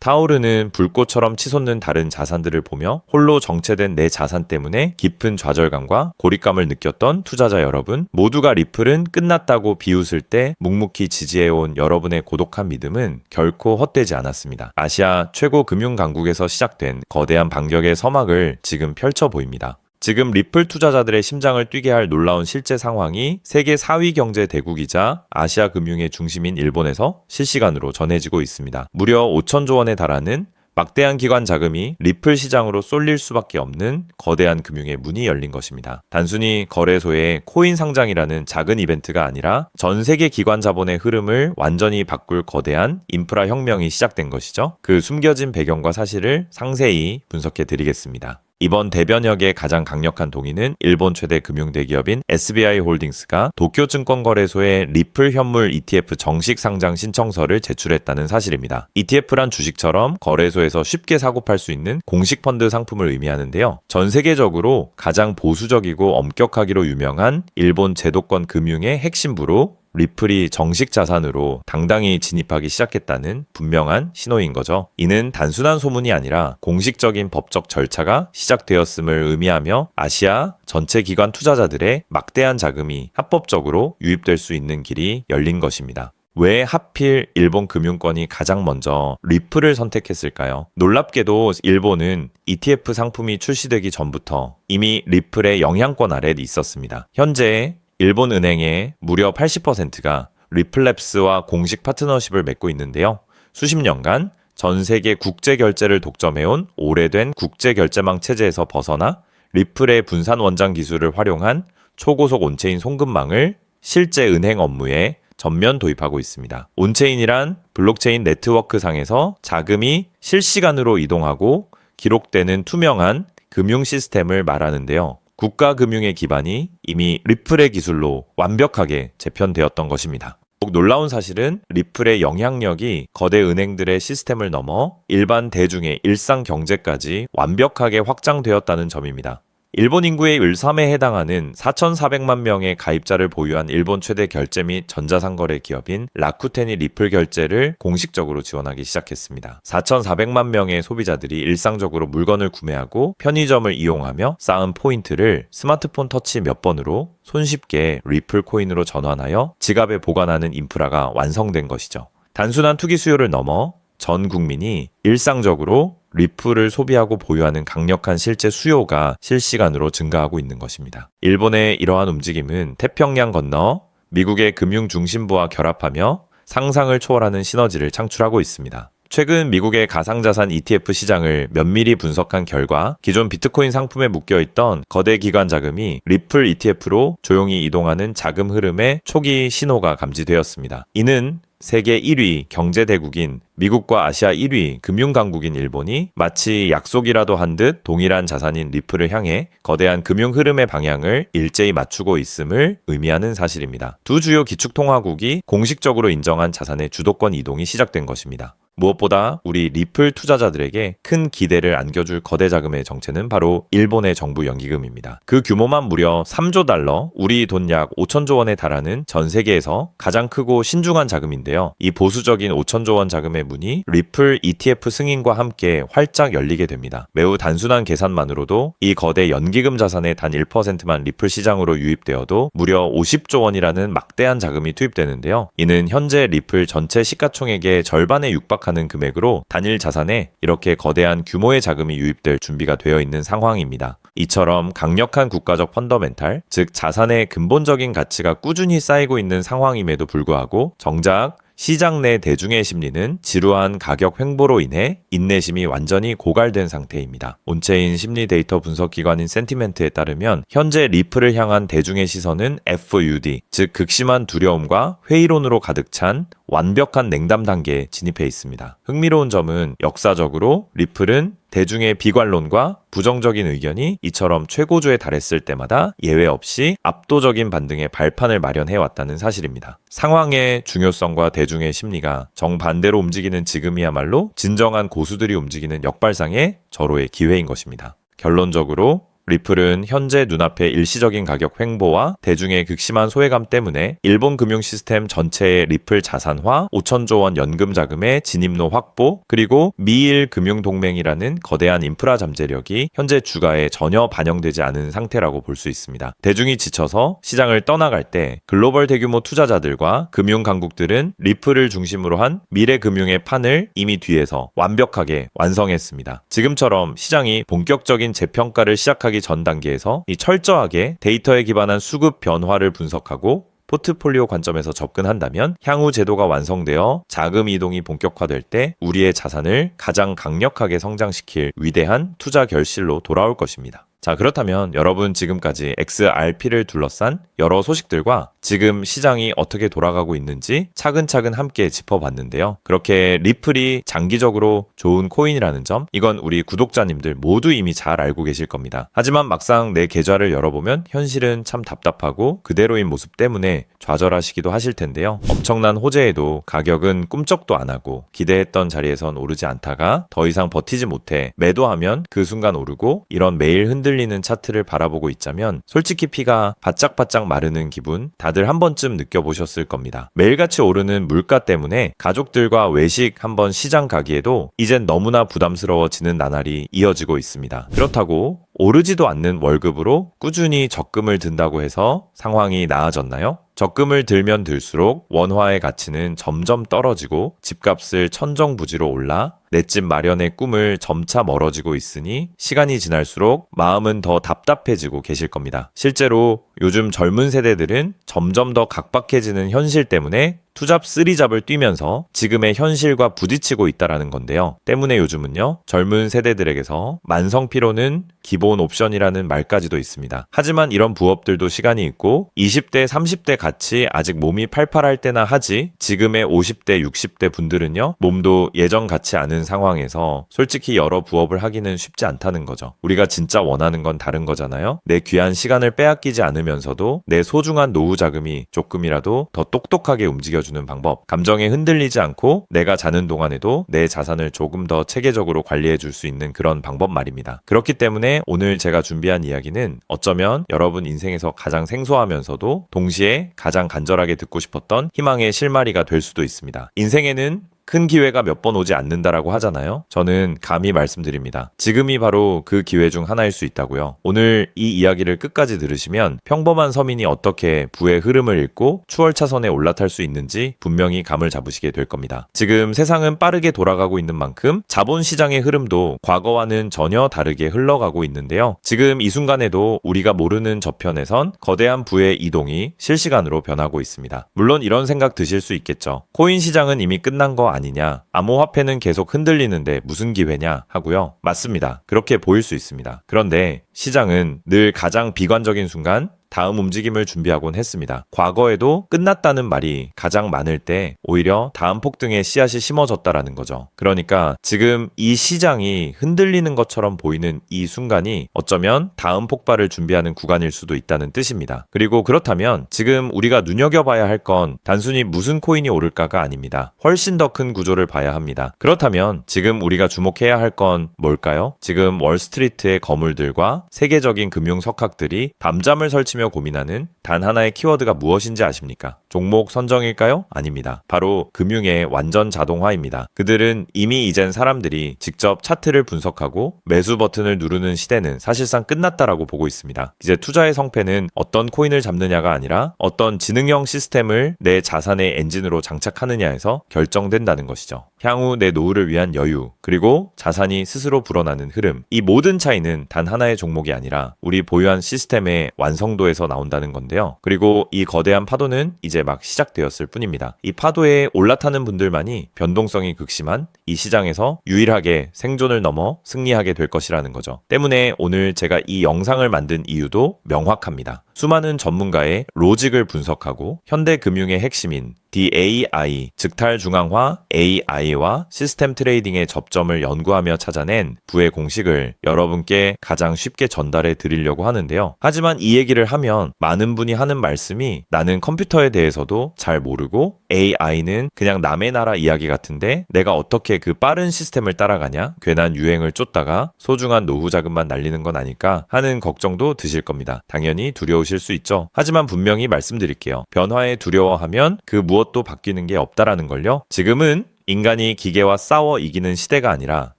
타오르는 불꽃처럼 치솟는 다른 자산들을 보며 홀로 정체된 내 자산 때문에 깊은 좌절감과 고립감을 느꼈던 투자자 여러분, 모두가 리플은 끝났다고 비웃을 때 묵묵히 지지해온 여러분의 고독한 믿음은 결코 헛되지 않았습니다. 아시아 최고 금융 강국에서 시작된 거대한 반격의 서막을 지금 펼쳐 보입니다. 지금 리플 투자자들의 심장을 뛰게 할 놀라운 실제 상황이 세계 4위 경제 대국이자 아시아 금융의 중심인 일본에서 실시간으로 전해지고 있습니다. 무려 5천조 원에 달하는 막대한 기관 자금이 리플 시장으로 쏠릴 수밖에 없는 거대한 금융의 문이 열린 것입니다. 단순히 거래소의 코인 상장이라는 작은 이벤트가 아니라 전 세계 기관 자본의 흐름을 완전히 바꿀 거대한 인프라 혁명이 시작된 것이죠. 그 숨겨진 배경과 사실을 상세히 분석해 드리겠습니다. 이번 대변역의 가장 강력한 동의는 일본 최대 금융대기업인 SBI홀딩스가 도쿄증권거래소에 리플 현물 ETF 정식 상장 신청서를 제출했다는 사실입니다. ETF란 주식처럼 거래소에서 쉽게 사고 팔 수 있는 공식 펀드 상품을 의미하는데요. 전 세계적으로 가장 보수적이고 엄격하기로 유명한 일본 제도권 금융의 핵심부로 리플이 정식 자산으로 당당히 진입하기 시작했다는 분명한 신호인 거죠. 이는 단순한 소문이 아니라 공식적인 법적 절차가 시작되었음을 의미하며 아시아 전체 기관 투자자들의 막대한 자금이 합법적으로 유입될 수 있는 길이 열린 것입니다. 왜 하필 일본 금융권이 가장 먼저 리플을 선택했을까요? 놀랍게도 일본은 ETF 상품이 출시되기 전부터 이미 리플의 영향권 아래에 있었습니다. 현재 일본 은행의 무려 80%가 리플랩스와 공식 파트너십을 맺고 있는데요. 수십 년간 전 세계 국제 결제를 독점해온 오래된 국제 결제망 체제에서 벗어나 리플의 분산 원장 기술을 활용한 초고속 온체인 송금망을 실제 은행 업무에 전면 도입하고 있습니다. 온체인이란 블록체인 네트워크 상에서 자금이 실시간으로 이동하고 기록되는 투명한 금융 시스템을 말하는데요. 국가 금융의 기반이 이미 리플의 기술로 완벽하게 재편되었던 것입니다. 더욱 놀라운 사실은 리플의 영향력이 거대 은행들의 시스템을 넘어 일반 대중의 일상 경제까지 완벽하게 확장되었다는 점입니다. 일본 인구의 1/3에 해당하는 4,400만 명의 가입자를 보유한 일본 최대 결제 및 전자상거래 기업인 라쿠텐이 리플 결제를 공식적으로 지원하기 시작했습니다. 4,400만 명의 소비자들이 일상적으로 물건을 구매하고 편의점을 이용하며 쌓은 포인트를 스마트폰 터치 몇 번으로 손쉽게 리플 코인으로 전환하여 지갑에 보관하는 인프라가 완성된 것이죠. 단순한 투기 수요를 넘어 전 국민이 일상적으로 리플을 소비하고 보유하는 강력한 실제 수요가 실시간으로 증가하고 있는 것입니다. 일본의 이러한 움직임은 태평양 건너 미국의 금융 중심부와 결합하며 상상을 초월하는 시너지를 창출하고 있습니다. 최근 미국의 가상자산 ETF 시장을 면밀히 분석한 결과 기존 비트코인 상품에 묶여있던 거대 기관 자금이 리플 ETF로 조용히 이동하는 자금 흐름의 초기 신호가 감지되었습니다. 이는 세계 1위 경제대국인 미국과 아시아 1위 금융강국인 일본이 마치 약속이라도 한 듯 동일한 자산인 리플을 향해 거대한 금융 흐름의 방향을 일제히 맞추고 있음을 의미하는 사실입니다. 두 주요 기축통화국이 공식적으로 인정한 자산의 주도권 이동이 시작된 것입니다. 무엇보다 우리 리플 투자자들에게 큰 기대를 안겨줄 거대 자금의 정체는 바로 일본의 정부 연기금입니다. 그 규모만 무려 3조 달러, 우리 돈 약 5천조 원에 달하는 전 세계에서 가장 크고 신중한 자금인데요. 이 보수적인 5천조 원 자금의 문이 리플 ETF 승인과 함께 활짝 열리게 됩니다. 매우 단순한 계산만으로도 이 거대 연기금 자산의 단 1%만 리플 시장으로 유입되어도 무려 50조 원이라는 막대한 자금이 투입되는데요. 이는 현재 리플 전체 시가총액의 절반에 육박하는 금액으로 단일 자산에 이렇게 거대한 규모의 자금이 유입될 준비가 되어 있는 상황입니다. 이처럼 강력한 국가적 펀더멘탈, 즉 자산의 근본적인 가치가 꾸준히 쌓이고 있는 상황임에도 불구하고 정작 시장 내 대중의 심리는 지루한 가격 횡보로 인해 인내심이 완전히 고갈된 상태입니다. 온체인 심리 데이터 분석 기관인 센티멘트에 따르면 현재 리플을 향한 대중의 시선은 FUD, 즉 극심한 두려움과 회의론으로 가득 찬 완벽한 냉담 단계에 진입해 있습니다. 흥미로운 점은 역사적으로 리플은 대중의 비관론과 부정적인 의견이 이처럼 최고조에 달했을 때마다 예외 없이 압도적인 반등의 발판을 마련해 왔다는 사실입니다. 상황의 중요성과 대중의 심리가 정반대로 움직이는 지금이야말로 진정한 고수들이 움직이는 역발상의 절호의 기회인 것입니다. 결론적으로 리플은 현재 눈앞의 일시적인 가격 횡보와 대중의 극심한 소외감 때문에 일본 금융 시스템 전체의 리플 자산화, 5천조 원 연금 자금의 진입로 확보, 그리고 미일 금융동맹이라는 거대한 인프라 잠재력이 현재 주가에 전혀 반영되지 않은 상태라고 볼 수 있습니다. 대중이 지쳐서 시장을 떠나갈 때 글로벌 대규모 투자자들과 금융 강국들은 리플을 중심으로 한 미래 금융의 판을 이미 뒤에서 완벽하게 완성했습니다. 지금처럼 시장이 본격적인 재평가를 시작하기 전 단계에서 이 철저하게 데이터에 기반한 수급 변화를 분석하고 포트폴리오 관점에서 접근한다면 향후 제도가 완성되어 자금 이동이 본격화될 때 우리의 자산을 가장 강력하게 성장시킬 위대한 투자 결실로 돌아올 것입니다. 자, 그렇다면 여러분 지금까지 XRP를 둘러싼 여러 소식들과 지금 시장이 어떻게 돌아가고 있는지 차근차근 함께 짚어봤는데요. 그렇게 리플이 장기적으로 좋은 코인이라는 점, 이건 우리 구독자님들 모두 이미 잘 알고 계실 겁니다. 하지만 막상 내 계좌를 열어보면 현실은 참 답답하고 그대로인 모습 때문에 좌절하시기도 하실 텐데요. 엄청난 호재에도 가격은 꿈쩍도 안 하고 기대했던 자리에선 오르지 않다가 더 이상 버티지 못해 매도하면 그 순간 오르고, 이런 매일 흔들리는 차트를 바라보고 있자면 솔직히 피가 바짝바짝 마르는 기분 다들 한 번쯤 느껴보셨을 겁니다. 매일같이 오르는 물가 때문에 가족들과 외식 한번 시장 가기에도 이젠 너무나 부담스러워지는 나날이 이어지고 있습니다. 그렇다고 오르지도 않는 월급으로 꾸준히 적금을 든다고 해서 상황이 나아졌나요? 적금을 들면 들수록 원화의 가치는 점점 떨어지고 집값을 천정부지로 올라 내 집 마련의 꿈을 점차 멀어지고 있으니 시간이 지날수록 마음은 더 답답해지고 계실 겁니다. 실제로 요즘 젊은 세대들은 점점 더 각박해지는 현실 때문에 투잡 쓰리잡을 뛰면서 지금의 현실과 부딪히고 있다라는 건데요. 때문에 요즘은요, 젊은 세대들에게서 만성피로는 기본 옵션이라는 말까지도 있습니다. 하지만 이런 부업들도 시간이 있고 20대, 30대 같이 아직 몸이 팔팔할 때나 하지, 지금의 50대, 60대 분들은요, 몸도 예전 같지 않은 상황에서 솔직히 여러 부업을 하기는 쉽지 않다는 거죠. 우리가 진짜 원하는 건 다른 거잖아요. 내 귀한 시간을 빼앗기지 않으면서도 내 소중한 노후 자금이 조금이라도 더 똑똑하게 움직여주는 방법, 감정에 흔들리지 않고 내가 자는 동안에도 내 자산을 조금 더 체계적으로 관리해 줄 수 있는 그런 방법 말입니다. 그렇기 때문에 오늘 제가 준비한 이야기는 어쩌면 여러분 인생에서 가장 생소하면서도 동시에 가장 간절하게 듣고 싶었던 희망의 실마리가 될 수도 있습니다. 인생에는 큰 기회가 몇 번 오지 않는다라고 하잖아요. 저는 감히 말씀드립니다. 지금이 바로 그 기회 중 하나일 수 있다고요. 오늘 이 이야기를 끝까지 들으시면 평범한 서민이 어떻게 부의 흐름을 읽고 추월차선에 올라탈 수 있는지 분명히 감을 잡으시게 될 겁니다. 지금 세상은 빠르게 돌아가고 있는 만큼 자본시장의 흐름도 과거와는 전혀 다르게 흘러가고 있는데요. 지금 이 순간에도 우리가 모르는 저편에선 거대한 부의 이동이 실시간으로 변하고 있습니다. 물론 이런 생각 드실 수 있겠죠. 코인 시장은 이미 끝난 거 아니냐, 암호화폐는 계속 흔들리는데 무슨 기회냐 하고요. 맞습니다. 그렇게 보일 수 있습니다. 그런데 시장은 늘 가장 비관적인 순간 다음 움직임을 준비하곤 했습니다. 과거에도 끝났다는 말이 가장 많을 때 오히려 다음 폭등의 씨앗이 심어졌다라는 거죠. 그러니까 지금 이 시장이 흔들리는 것처럼 보이는 이 순간이 어쩌면 다음 폭발을 준비하는 구간일 수도 있다는 뜻입니다. 그리고 그렇다면 지금 우리가 눈여겨봐야 할 건 단순히 무슨 코인이 오를까가 아닙니다. 훨씬 더 큰 구조를 봐야 합니다. 그렇다면 지금 우리가 주목해야 할 건 뭘까요? 지금 월스트리트의 거물들과 세계적인 금융 석학들이 밤잠을 설치며 고민하는 단 하나의 키워드가 무엇인지 아십니까? 종목 선정일까요? 아닙니다. 바로 금융의 완전 자동화입니다. 그들은 이미 이젠 사람들이 직접 차트를 분석하고 매수 버튼을 누르는 시대는 사실상 끝났다라고 보고 있습니다. 이제 투자의 성패는 어떤 코인을 잡느냐가 아니라 어떤 지능형 시스템을 내 자산의 엔진으로 장착하느냐에서 결정된다는 것이죠. 향후 내 노후를 위한 여유, 그리고 자산이 스스로 불어나는 흐름, 이 모든 차이는 단 하나의 종목이 아니라 우리 보유한 시스템의 완성도에서 나온다는 건데요. 그리고 이 거대한 파도는 이제 막 시작되었을 뿐입니다. 이 파도에 올라타는 분들만이 변동성이 극심한 이 시장에서 유일하게 생존을 넘어 승리하게 될 것이라는 거죠. 때문에 오늘 제가 이 영상을 만든 이유도 명확합니다. 수많은 전문가의 로직을 분석하고 현대금융의 핵심인 DAI, 즉 탈중앙화 AI와 시스템 트레이딩의 접점을 연구하며 찾아낸 부의 공식을 여러분께 가장 쉽게 전달해 드리려고 하는데요. 하지만 이 얘기를 하면 많은 분이 하는 말씀이 나는 컴퓨터에 대해서도 잘 모르고 AI는 그냥 남의 나라 이야기 같은데 내가 어떻게 그 빠른 시스템을 따라가냐? 괜한 유행을 쫓다가 소중한 노후 자금만 날리는 건 아닐까 하는 걱정도 드실 겁니다. 당연히 두려우실 수 있죠. 하지만 분명히 말씀드릴게요. 변화에 두려워하면 그 무엇도 바뀌는 게 없다라는 걸요. 지금은 인간이 기계와 싸워 이기는 시대가 아니라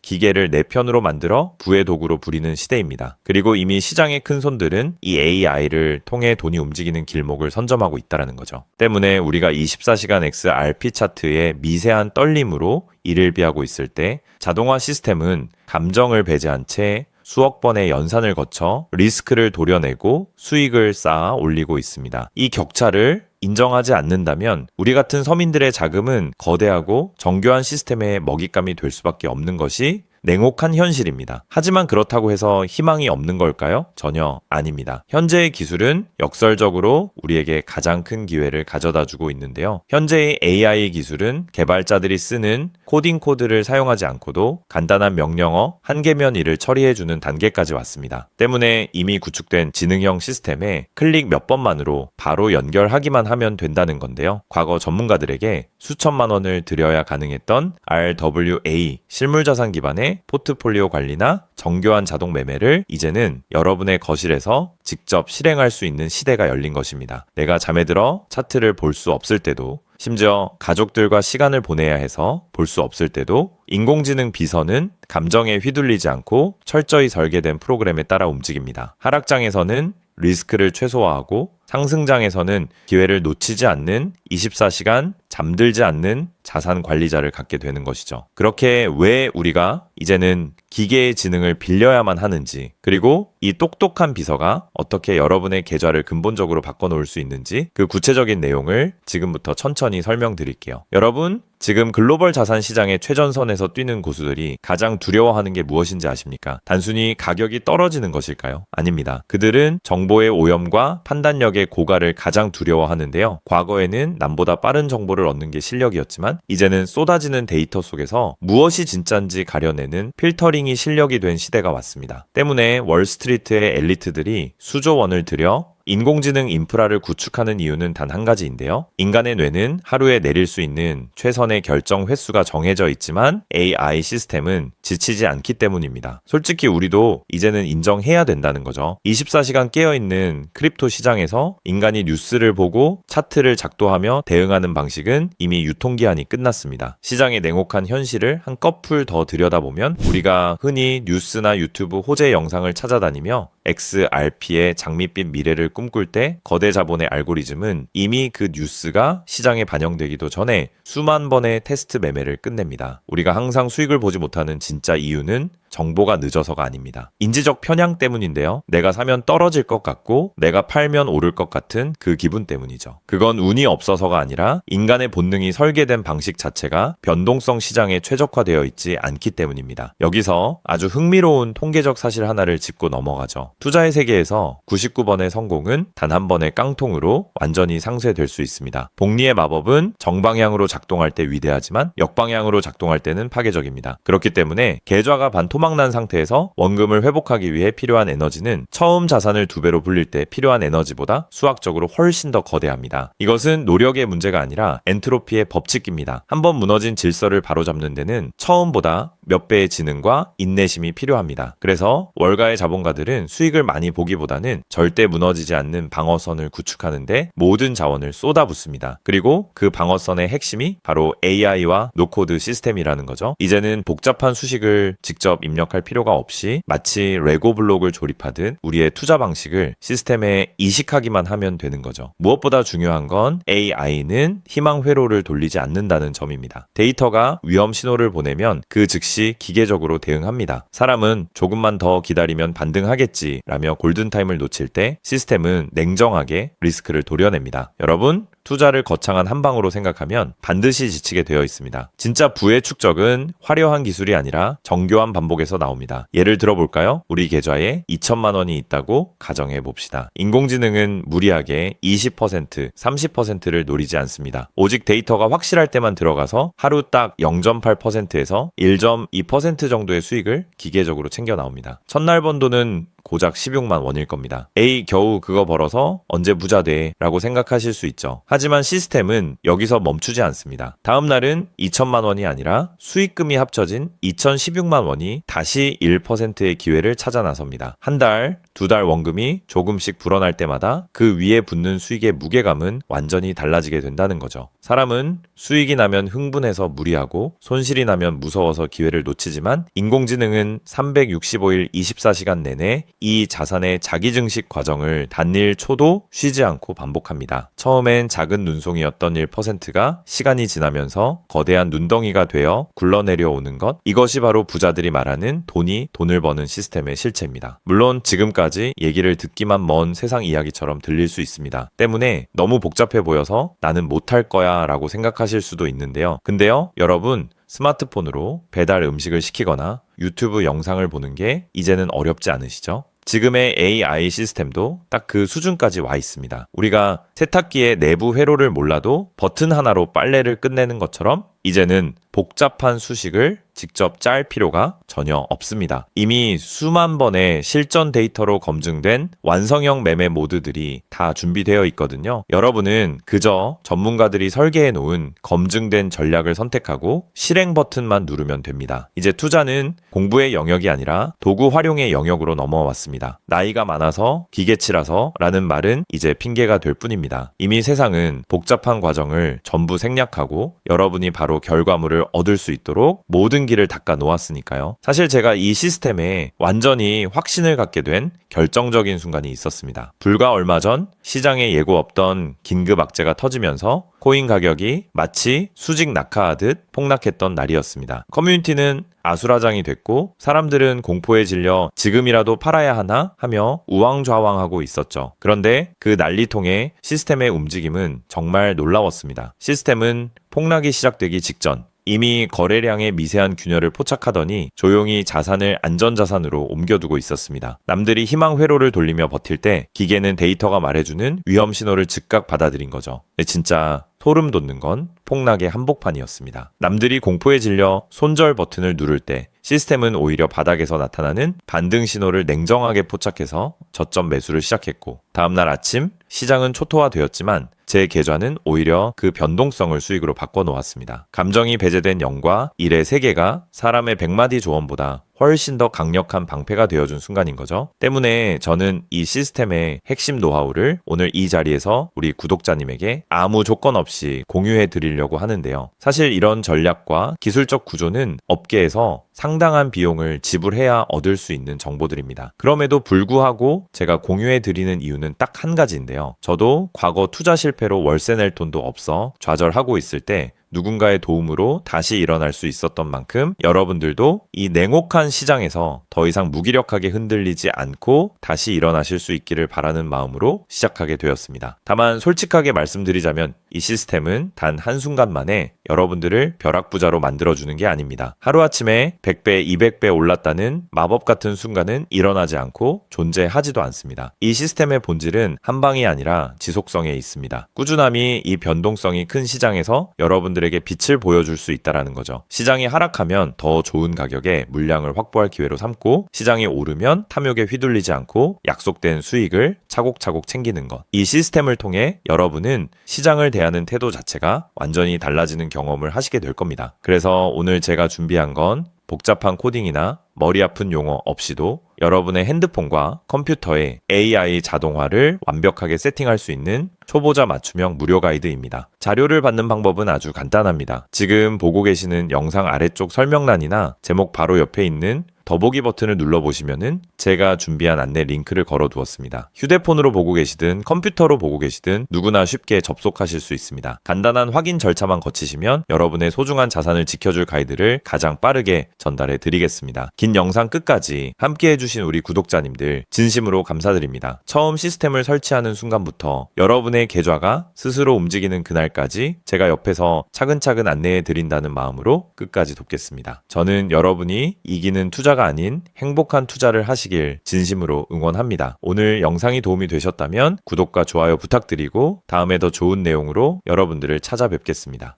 기계를 내 편으로 만들어 부의 도구로 부리는 시대입니다. 그리고 이미 시장의 큰 손들은 이 AI를 통해 돈이 움직이는 길목을 선점하고 있다는 거죠. 때문에 우리가 24시간 XRP 차트의 미세한 떨림으로 이를 비하고 있을 때 자동화 시스템은 감정을 배제한 채 수억 번의 연산을 거쳐 리스크를 도려내고 수익을 쌓아 올리고 있습니다. 이 격차를 인정하지 않는다면 우리 같은 서민들의 자금은 거대하고 정교한 시스템의 먹잇감이 될 수밖에 없는 것이 냉혹한 현실입니다. 하지만 그렇다고 해서 희망이 없는 걸까요? 전혀 아닙니다. 현재의 기술은 역설적으로 우리에게 가장 큰 기회를 가져다 주고 있는데요. 현재의 AI 기술은 개발자들이 쓰는 코딩 코드를 사용하지 않고도 간단한 명령어 한 개면 일을 처리해주는 단계까지 왔습니다. 때문에 이미 구축된 지능형 시스템에 클릭 몇 번만으로 바로 연결하기만 하면 된다는 건데요. 과거 전문가들에게 수천만 원을 들여야 가능했던 RWA 실물자산 기반의 포트폴리오 관리나 정교한 자동 매매를 이제는 여러분의 거실에서 직접 실행할 수 있는 시대가 열린 것입니다. 내가 잠에 들어 차트를 볼 수 없을 때도 심지어 가족들과 시간을 보내야 해서 볼 수 없을 때도 인공지능 비서는 감정에 휘둘리지 않고 철저히 설계된 프로그램에 따라 움직입니다. 하락장에서는 리스크를 최소화하고 상승장에서는 기회를 놓치지 않는 24시간 잠들지 않는 자산 관리자를 갖게 되는 것이죠. 그렇게 왜 우리가 이제는 기계의 지능을 빌려야만 하는지, 그리고 이 똑똑한 비서가 어떻게 여러분의 계좌를 근본적으로 바꿔놓을 수 있는지 그 구체적인 내용을 지금부터 천천히 설명드릴게요. 여러분, 지금 글로벌 자산 시장의 최전선에서 뛰는 고수들이 가장 두려워하는 게 무엇인지 아십니까? 단순히 가격이 떨어지는 것일까요? 아닙니다. 그들은 정보의 오염과 판단력의 고갈을 가장 두려워하는데요. 과거에는 남보다 빠른 정보를 얻는 게 실력이었지만 이제는 쏟아지는 데이터 속에서 무엇이 진짜인지 가려내는 필터링이 실력이 된 시대가 왔습니다. 때문에 월스트리트의 엘리트들이 수조 원을 들여 인공지능 인프라를 구축하는 이유는 단 한 가지인데요. 인간의 뇌는 하루에 내릴 수 있는 최선의 결정 횟수가 정해져 있지만 AI 시스템은 지치지 않기 때문입니다. 솔직히 우리도 이제는 인정해야 된다는 거죠. 24시간 깨어있는 크립토 시장에서 인간이 뉴스를 보고 차트를 작도하며 대응하는 방식은 이미 유통기한이 끝났습니다. 시장의 냉혹한 현실을 한꺼풀 더 들여다보면 우리가 흔히 뉴스나 유튜브 호재 영상을 찾아다니며 XRP의 장밋빛 미래를 꿈꿀 때 거대 자본의 알고리즘은 이미 그 뉴스가 시장에 반영되기도 전에 수만 번의 테스트 매매를 끝냅니다. 우리가 항상 수익을 보지 못하는 진짜 이유는 정보가 늦어서가 아닙니다. 인지적 편향 때문인데요. 내가 사면 떨어질 것 같고 내가 팔면 오를 것 같은 그 기분 때문이죠. 그건 운이 없어서가 아니라 인간의 본능이 설계된 방식 자체가 변동성 시장에 최적화되어 있지 않기 때문입니다. 여기서 아주 흥미로운 통계적 사실 하나를 짚고 넘어가죠. 투자의 세계에서 99번의 성공은 단 한 번의 깡통으로 완전히 상쇄될 수 있습니다. 복리의 마법은 정방향으로 작동할 때 위대하지만 역방향으로 작동할 때는 파괴적입니다. 그렇기 때문에 계좌가 반토막난 상태에서 원금을 회복하기 위해 필요한 에너지는 처음 자산을 2배로 불릴 때 필요한 에너지보다 수학적으로 훨씬 더 거대합니다. 이것은 노력의 문제가 아니라 엔트로피의 법칙입니다. 한번 무너진 질서를 바로잡는 데는 처음보다 몇 배의 지능과 인내심이 필요합니다. 그래서 월가의 자본가들은 수익을 많이 보기보다는 절대 무너지지 않는 방어선을 구축하는데 모든 자원을 쏟아붓습니다. 그리고 그 방어선의 핵심이 바로 AI와 노코드 시스템이라는 거죠. 이제는 복잡한 수식을 직접 입력할 필요가 없이 마치 레고 블록을 조립하듯 우리의 투자 방식을 시스템에 이식하기만 하면 되는 거죠. 무엇보다 중요한 건 AI는 희망 회로를 돌리지 않는다는 점입니다. 데이터가 위험 신호를 보내면 그 즉시 기계적으로 대응합니다. 사람은 조금만 더 기다리면 반등하겠지 라며 골든타임을 놓칠 때 시스템은 냉정하게 리스크를 도려냅니다. 여러분, 투자를 거창한 한방으로 생각하면 반드시 지치게 되어 있습니다. 진짜 부의 축적은 화려한 기술이 아니라 정교한 반복에서 나옵니다. 예를 들어볼까요? 우리 계좌에 2천만 원이 있다고 가정해 봅시다. 인공지능은 무리하게 20%, 30%를 노리지 않습니다. 오직 데이터가 확실할 때만 들어가서 하루 딱 0.8%에서 1.2% 정도의 수익을 기계적으로 챙겨 나옵니다. 첫날 번 돈은 고작 16만 원일 겁니다. 에이, 겨우 그거 벌어서 언제 부자 돼? 라고 생각하실 수 있죠. 하지만 시스템은 여기서 멈추지 않습니다. 다음 날은 2천만 원이 아니라 수익금이 합쳐진 2,016만 원이 다시 1%의 기회를 찾아 나섭니다. 한 달, 두 달 원금이 조금씩 불어날 때마다 그 위에 붙는 수익의 무게감은 완전히 달라지게 된다는 거죠. 사람은 수익이 나면 흥분해서 무리하고 손실이 나면 무서워서 기회를 놓치지만 인공지능은 365일 24시간 내내 이 자산의 자기증식 과정을 단 1초도 쉬지 않고 반복합니다. 처음엔 작은 눈송이였던 1%가 시간이 지나면서 거대한 눈덩이가 되어 굴러내려오는 것, 이것이 바로 부자들이 말하는 돈이 돈을 버는 시스템의 실체입니다. 물론 지금까지 얘기를 듣기만 먼 세상 이야기처럼 들릴 수 있습니다. 때문에 너무 복잡해 보여서 나는 못할 거야 라고 생각하실 수도 있는데요. 근데요, 여러분, 스마트폰으로 배달 음식을 시키거나 유튜브 영상을 보는 게 이제는 어렵지 않으시죠? 지금의 AI 시스템도 딱 그 수준까지 와 있습니다. 우리가 세탁기의 내부 회로를 몰라도 버튼 하나로 빨래를 끝내는 것처럼 이제는 복잡한 수식을 직접 짤 필요가 전혀 없습니다. 이미 수만 번의 실전 데이터로 검증된 완성형 매매 모드들이 다 준비되어 있거든요. 여러분은 그저 전문가들이 설계해 놓은 검증된 전략을 선택하고 실행 버튼만 누르면 됩니다. 이제 투자는 공부의 영역이 아니라 도구 활용의 영역으로 넘어왔습니다. 나이가 많아서 기계치라서 라는 말은 이제 핑계가 될 뿐입니다. 이미 세상은 복잡한 과정을 전부 생략하고 여러분이 바로 결과물을 얻을 수 있도록 모든 길을 닦아 놓았으니까요. 사실 제가 이 시스템에 완전히 확신을 갖게 된 결정적인 순간이 있었습니다. 불과 얼마 전 시장에 예고 없던 긴급 악재가 터지면서 코인 가격이 마치 수직 낙하하듯 폭락했던 날이었습니다. 커뮤니티는 아수라장이 됐고 사람들은 공포에 질려 지금이라도 팔아야 하나 하며 우왕좌왕하고 있었죠. 그런데 그 난리통의 시스템의 움직임은 정말 놀라웠습니다. 시스템은 폭락이 시작되기 직전 이미 거래량의 미세한 균열을 포착하더니 조용히 자산을 안전자산으로 옮겨두고 있었습니다. 남들이 희망 회로를 돌리며 버틸 때 기계는 데이터가 말해주는 위험 신호를 즉각 받아들인 거죠. 진짜 소름 돋는 건 폭락의 한복판이었습니다. 남들이 공포에 질려 손절 버튼을 누를 때 시스템은 오히려 바닥에서 나타나는 반등 신호를 냉정하게 포착해서 저점 매수를 시작했고 다음날 아침 시장은 초토화되었지만 제 계좌는 오히려 그 변동성을 수익으로 바꿔놓았습니다. 감정이 배제된 0과 1의 세계가 사람의 100마디 조언보다 훨씬 더 강력한 방패가 되어준 순간인 거죠. 때문에 저는 이 시스템의 핵심 노하우를 오늘 이 자리에서 우리 구독자님에게 아무 조건 없이 공유해 드리려고 하는데요. 사실 이런 전략과 기술적 구조는 업계에서 상당한 비용을 지불해야 얻을 수 있는 정보들입니다. 그럼에도 불구하고 제가 공유해 드리는 이유는 딱 한 가지인데요. 저도 과거 투자 실패로 월세 낼 돈도 없어 좌절하고 있을 때 누군가의 도움으로 다시 일어날 수 있었던 만큼 여러분들도 이 냉혹한 시장에서 더 이상 무기력하게 흔들리지 않고 다시 일어나실 수 있기를 바라는 마음으로 시작하게 되었습니다. 다만 솔직하게 말씀드리자면 이 시스템은 단 한순간 만에 여러분들을 벼락부자로 만들어주는 게 아닙니다. 하루아침에 100배, 200배 올랐다는 마법 같은 순간은 일어나지 않고 존재하지도 않습니다. 이 시스템의 본질은 한 방이 아니라 지속성에 있습니다. 꾸준함이 이 변동성이 큰 시장에서 여러분들에게 빛을 보여줄 수 있다는 거죠. 시장이 하락하면 더 좋은 가격에 물량을 확보할 기회로 삼고 시장이 오르면 탐욕에 휘둘리지 않고 약속된 수익을 차곡차곡 챙기는 것. 이 시스템을 통해 여러분은 시장을 대하는 태도 자체가 완전히 달라지는 경험을 하시게 될 겁니다. 그래서 오늘 제가 준비한 건 복잡한 코딩이나 머리 아픈 용어 없이도 여러분의 핸드폰과 컴퓨터에 AI 자동화를 완벽하게 세팅할 수 있는 초보자 맞춤형 무료 가이드입니다. 자료를 받는 방법은 아주 간단합니다. 지금 보고 계시는 영상 아래쪽 설명란이나 제목 바로 옆에 있는 더보기 버튼을 눌러보시면은 제가 준비한 안내 링크를 걸어두었습니다. 휴대폰으로 보고 계시든 컴퓨터로 보고 계시든 누구나 쉽게 접속하실 수 있습니다. 간단한 확인 절차만 거치시면 여러분의 소중한 자산을 지켜줄 가이드를 가장 빠르게 전달해 드리겠습니다. 긴 영상 끝까지 함께 해주신 우리 구독자님들 진심으로 감사드립니다. 처음 시스템을 설치하는 순간부터 여러분의 계좌가 스스로 움직이는 그날까지 제가 옆에서 차근차근 안내해 드린다는 마음으로 끝까지 돕겠습니다. 저는 여러분이 이기는 투자가 아닌 행복한 투자를 하시길 진심으로 응원합니다. 오늘 영상이 도움이 되셨다면 구독과 좋아요 부탁드리고 다음에 더 좋은 내용으로 여러분들을 찾아뵙겠습니다.